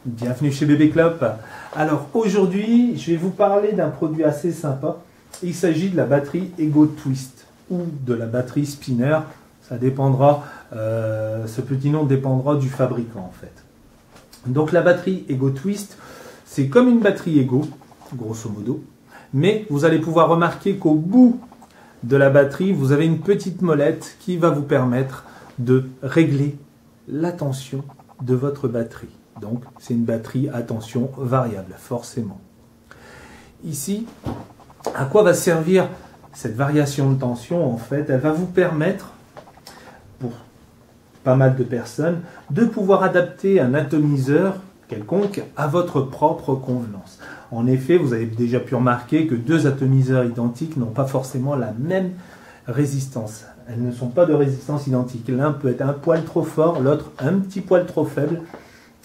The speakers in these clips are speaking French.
Bienvenue chez Bébé Clop. Alors aujourd'hui, je vais vous parler d'un produit assez sympa. Il s'agit de la batterie Ego Twist ou de la batterie Spinner. Ça dépendra, ce petit nom dépendra du fabricant en fait. Donc la batterie Ego Twist, c'est comme une batterie Ego, grosso modo. Mais vous allez pouvoir remarquer qu'au bout de la batterie, vous avez une petite molette qui va vous permettre de régler la tension de votre batterie. Donc, c'est une batterie à tension variable, forcément. Ici, à quoi va servir cette variation de tension? En fait, elle va vous permettre, pour pas mal de personnes, de pouvoir adapter un atomiseur quelconque à votre propre convenance. En effet, vous avez déjà pu remarquer que deux atomiseurs identiques n'ont pas forcément la même résistance. Elles ne sont pas de résistance identique. L'un peut être un poil trop fort, l'autre un petit poil trop faible.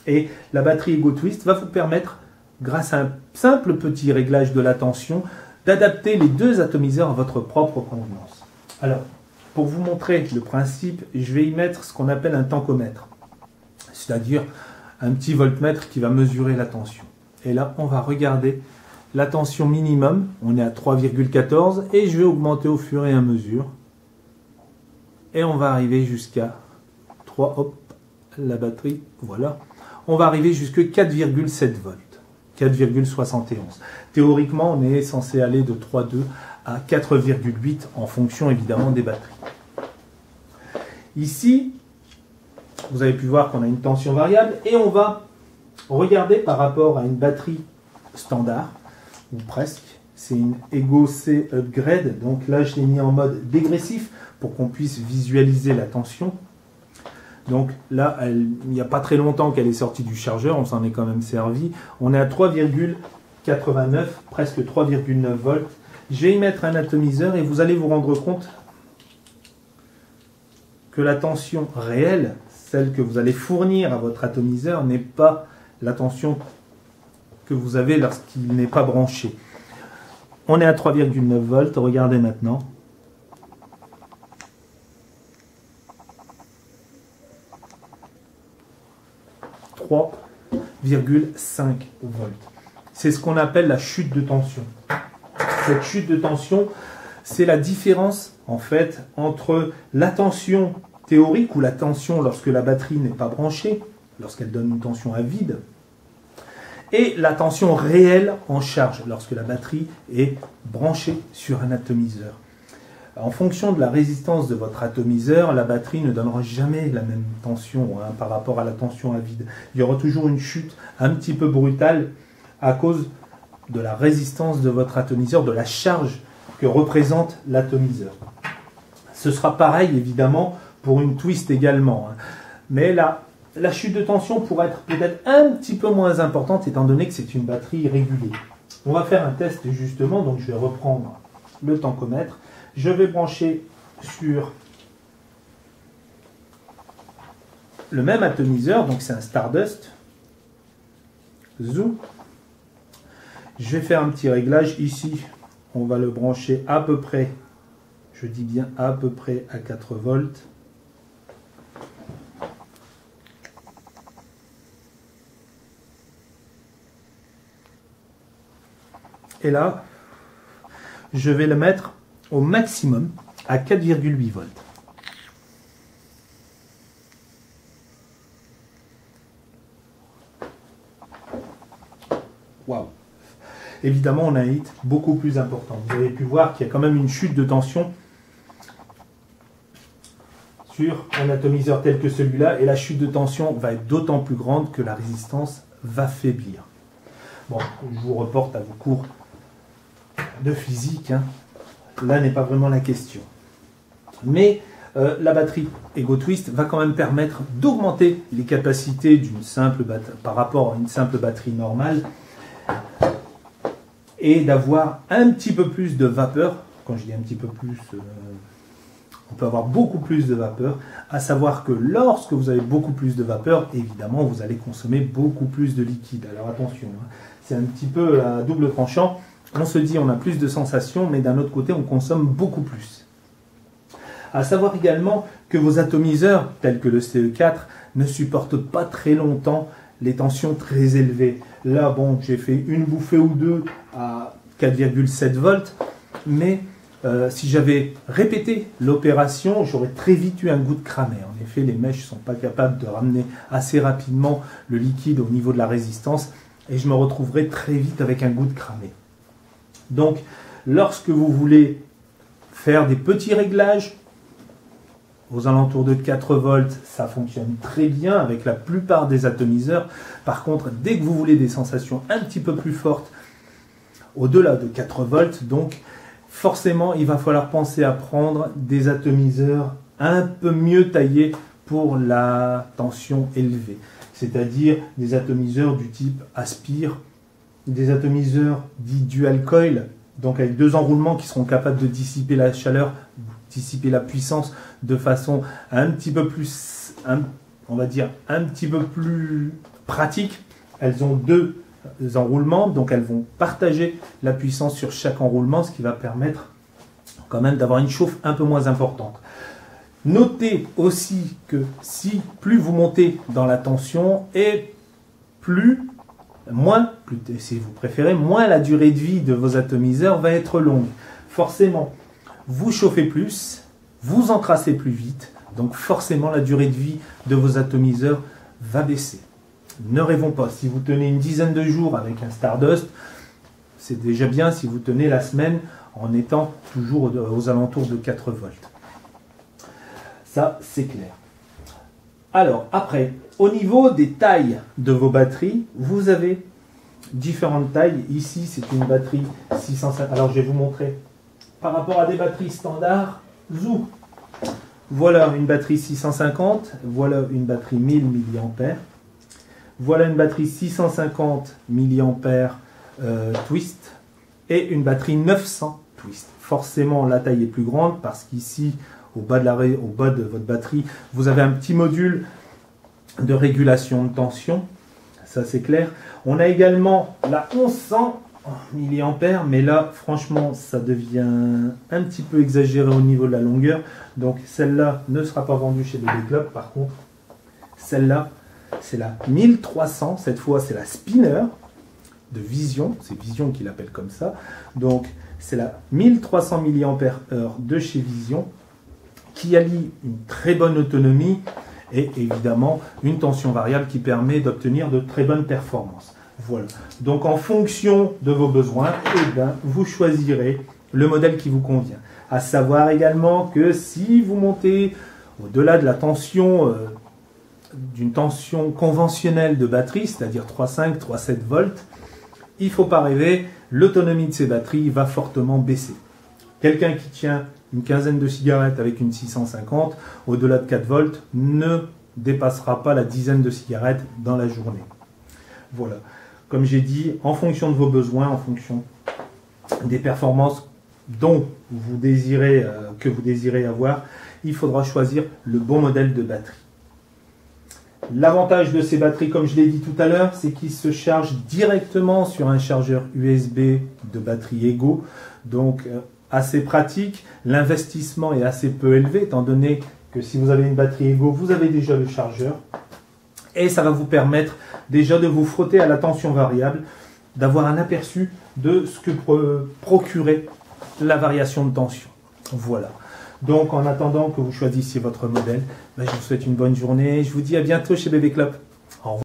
Et la batterie Ego Twist va vous permettre, grâce à un simple petit réglage de la tension, d'adapter les deux atomiseurs à votre propre convenance. Alors, pour vous montrer le principe, je vais y mettre ce qu'on appelle un tancomètre, c'est-à-dire un petit voltmètre qui va mesurer la tension. Et là, on va regarder la tension minimum, on est à 3,14 et je vais augmenter au fur et à mesure. Et on va arriver jusqu'à 3, hop, la batterie, voilà. On va arriver jusqu'à 4,7 volts, 4,71. Théoriquement, on est censé aller de 3,2 à 4,8 en fonction évidemment des batteries. Ici, vous avez pu voir qu'on a une tension variable et on va regarder par rapport à une batterie standard, ou presque. C'est une Ego C Upgrade, donc là je l'ai mis en mode dégressif pour qu'on puisse visualiser la tension. Donc là, il n'y a pas très longtemps qu'elle est sortie du chargeur, on s'en est quand même servi. On est à 3,89, presque 3,9 volts. Je vais y mettre un atomiseur et vous allez vous rendre compte que la tension réelle, celle que vous allez fournir à votre atomiseur, n'est pas la tension que vous avez lorsqu'il n'est pas branché. On est à 3,9 volts, regardez maintenant. 3,5 volts. C'est ce qu'on appelle la chute de tension. Cette chute de tension, c'est la différence en fait entre la tension théorique ou la tension lorsque la batterie n'est pas branchée, lorsqu'elle donne une tension à vide, et la tension réelle en charge lorsque la batterie est branchée sur un atomiseur. En fonction de la résistance de votre atomiseur, la batterie ne donnera jamais la même tension par rapport à la tension à vide. Il y aura toujours une chute un petit peu brutale à cause de la résistance de votre atomiseur, de la charge que représente l'atomiseur. Ce sera pareil évidemment pour une twist également. Mais la chute de tension pourrait être peut-être un petit peu moins importante étant donné que c'est une batterie régulée. On va faire un test justement, donc je vais reprendre le tancomètre. Je vais brancher sur le même atomiseur, donc c'est un Stardust. Zou. Je vais faire un petit réglage ici. On va le brancher à peu près, je dis bien à peu près à 4 volts. Et là, je vais le mettre au maximum à 4,8 volts. Waouh! Évidemment, on a un hit beaucoup plus important. Vous avez pu voir qu'il y a quand même une chute de tension sur un atomiseur tel que celui-là, et la chute de tension va être d'autant plus grande que la résistance va faiblir. Bon, je vous reporte à vos cours de physique, hein. Là n'est pas vraiment la question. Mais la batterie Ego Twist va quand même permettre d'augmenter les capacités d'une simple batterie par rapport à une simple batterie normale et d'avoir un petit peu plus de vapeur. Quand je dis un petit peu plus, on peut avoir beaucoup plus de vapeur, à savoir que lorsque vous avez beaucoup plus de vapeur, évidemment, vous allez consommer beaucoup plus de liquide. Alors attention, hein, c'est un petit peu à double tranchant. On se dit on a plus de sensations, mais d'un autre côté, on consomme beaucoup plus. À savoir également que vos atomiseurs, tels que le CE4, ne supportent pas très longtemps les tensions très élevées. Là, bon, j'ai fait une bouffée ou deux à 4,7 volts, mais si j'avais répété l'opération, j'aurais très vite eu un goût de cramé. En effet, les mèches ne sont pas capables de ramener assez rapidement le liquide au niveau de la résistance et je me retrouverai très vite avec un goût de cramé. Donc, lorsque vous voulez faire des petits réglages, aux alentours de 4 volts, ça fonctionne très bien avec la plupart des atomiseurs. Par contre, dès que vous voulez des sensations un petit peu plus fortes, au-delà de 4 volts, donc, forcément, il va falloir penser à prendre des atomiseurs un peu mieux taillés pour la tension élevée. C'est-à-dire des atomiseurs du type Aspire, des atomiseurs dits dual coil, donc avec 2 enroulements qui seront capables de dissiper la chaleur, dissiper la puissance de façon un petit peu plus, on va dire, un petit peu plus pratique. Elles ont 2 enroulements, donc elles vont partager la puissance sur chaque enroulement, ce qui va permettre quand même d'avoir une chauffe un peu moins importante. Notez aussi que plus vous montez dans la tension et moins, si vous préférez, moins la durée de vie de vos atomiseurs va être longue. Forcément, vous chauffez plus, vous encrassez plus vite, donc forcément la durée de vie de vos atomiseurs va baisser. Ne rêvons pas, si vous tenez une dizaine de jours avec un Stardust, c'est déjà bien si vous tenez la semaine en étant toujours aux alentours de 4 volts. Ça, c'est clair. Alors, après, au niveau des tailles de vos batteries, vous avez différentes tailles. Ici, c'est une batterie 650. Alors, je vais vous montrer. Par rapport à des batteries standards, zou. Voilà une batterie 650. Voilà une batterie 1000 mAh. Voilà une batterie 650 mAh twist et une batterie 900 twist. Forcément, la taille est plus grande parce qu'ici, au bas de votre batterie, vous avez un petit module de régulation de tension. Ça, c'est clair. On a également la 1100 mAh, mais là, franchement, ça devient un petit peu exagéré au niveau de la longueur. Donc, celle-là ne sera pas vendue chez BB Club. Par contre, celle-là, c'est la 1300, cette fois c'est la Spinner de Vision, c'est Vision qui l'appelle comme ça. Donc c'est la 1300 mAh de chez Vision qui allie une très bonne autonomie et évidemment une tension variable qui permet d'obtenir de très bonnes performances. Voilà, donc en fonction de vos besoins, vous choisirez le modèle qui vous convient. À savoir également que si vous montez au-delà de la tension d'une tension conventionnelle de batterie, c'est-à-dire 3,5, 3,7 volts, il ne faut pas rêver, l'autonomie de ces batteries va fortement baisser. Quelqu'un qui tient une quinzaine de cigarettes avec une 650, au-delà de 4 volts, ne dépassera pas la dizaine de cigarettes dans la journée. Voilà. Comme j'ai dit, en fonction de vos besoins, en fonction des performances que vous désirez avoir, il faudra choisir le bon modèle de batterie. L'avantage de ces batteries, comme je l'ai dit tout à l'heure, c'est qu'ils se chargent directement sur un chargeur USB de batterie Ego. Donc, assez pratique. L'investissement est assez peu élevé, étant donné que si vous avez une batterie Ego, vous avez déjà le chargeur. Et ça va vous permettre déjà de vous frotter à la tension variable, d'avoir un aperçu de ce que peut procurer la variation de tension. Voilà. Donc, en attendant que vous choisissiez votre modèle, je vous souhaite une bonne journée. Je vous dis à bientôt chez BB Club.